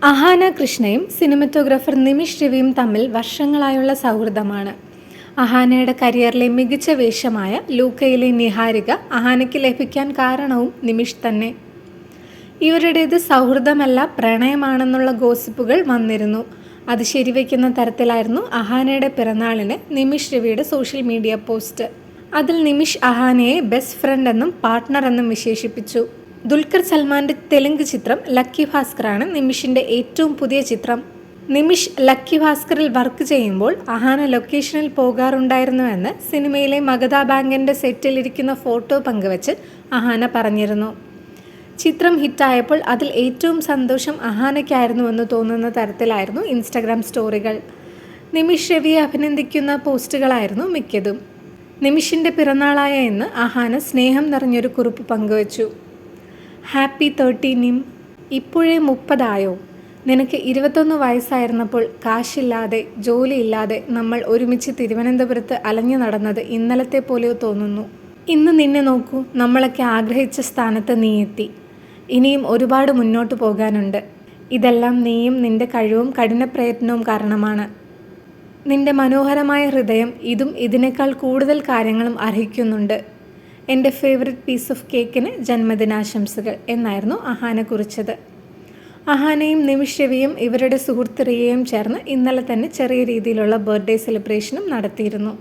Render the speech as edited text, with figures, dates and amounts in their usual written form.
Ahana കൃഷ്ണയും cinematographer Nimish രവിയും തമ്മിൽ വർഷങ്ങളായുള്ള സൗഹൃദമാണ്. അഹാനയുടെ കരിയറിലെ മികച്ച വേഷമായ ലൂക്കയിലെ നിഹാരിക അഹാനയ്ക്ക് ലഭിക്കാൻ കാരണവും നിമിഷ് തന്നെ. ഇവരുടേത് സൗഹൃദമല്ല പ്രണയമാണെന്നുള്ള ഗോസിപ്പുകൾ വന്നിരുന്നു. അത് ശരിവയ്ക്കുന്ന തരത്തിലായിരുന്നു അഹാനയുടെ പിറന്നാളിന് നിമിഷ് രവിയുടെ സോഷ്യൽ മീഡിയ പോസ്റ്റ്. അതിൽ നിമിഷ് അഹാനയെ ബെസ്റ്റ് ഫ്രണ്ട് എന്നും പാർട്ട്ണർ എന്നും വിശേഷിപ്പിച്ചു. ദുൽഖർ സൽമാന്റെ തെലുങ്ക് ചിത്രം ലക്കി ഭാസ്കറാണ് നിമിഷിന്റെ ഏറ്റവും പുതിയ ചിത്രം. നിമിഷ് ലക്കി ഭാസ്കറിൽ വർക്ക് ചെയ്യുമ്പോൾ അഹാന ലൊക്കേഷനിൽ പോകാറുണ്ടായിരുന്നുവെന്ന് സിനിമയിലെ മഗധ ബാങ്കിന്റെ സെറ്റിലിരിക്കുന്ന ഫോട്ടോ പങ്കുവച്ച് അഹാന പറഞ്ഞിരുന്നു. ചിത്രം ഹിറ്റായപ്പോൾ അതിൽ ഏറ്റവും സന്തോഷം അഹാനയ്ക്കായിരുന്നുവെന്ന് തോന്നുന്ന തരത്തിലായിരുന്നു ഇൻസ്റ്റഗ്രാം സ്റ്റോറികൾ. നിമിഷ് രവിയെ അഭിനന്ദിക്കുന്ന പോസ്റ്റുകളായിരുന്നു മിക്കതും. നിമിഷിന്റെ പിറന്നാളായ ഇന്ന് അഹാന സ്നേഹം നിറഞ്ഞൊരു കുറിപ്പ് പങ്കുവച്ചു. ഹാപ്പി 30 നിം. ഇപ്പോഴേ 30 നിനക്ക് 21 വയസ്സായിരുന്നപ്പോൾ കാശില്ലാതെ ജോലിയില്ലാതെ നമ്മൾ ഒരുമിച്ച് തിരുവനന്തപുരത്ത് അലഞ്ഞു നടന്നത് ഇന്നലത്തെ പോലെ തോന്നുന്നു. ഇന്ന് നിന്നെ നോക്കൂ, നമ്മളൊക്കെ ആഗ്രഹിച്ച സ്ഥാനത്ത് നീ എത്തി. ഇനിയും ഒരുപാട് മുന്നോട്ട് പോകാനുണ്ട്. ഇതെല്ലാം നീയും നിന്റെ കഴിവും കഠിനപ്രയത്നവും കാരണമാണ്. നിന്റെ മനോഹരമായ ഹൃദയം ഇതും ഇതിനേക്കാൾ കൂടുതൽ കാര്യങ്ങളും അർഹിക്കുന്നുണ്ട്. എൻ്റെ ഫേവററ്റ് പീസ് ഓഫ് കേക്കിന് ജന്മദിനാശംസകൾ എന്നായിരുന്നു അഹാന കുറിച്ചത്. അഹാനയും നിമിഷ് രവിയും ഇവരുടെ സുഹൃത്ത് റിയയും ചേർന്ന് ഇന്നലെ തന്നെ ചെറിയ രീതിയിലുള്ള ബർത്ത്ഡേ സെലിബ്രേഷനും നടത്തിയിരുന്നു.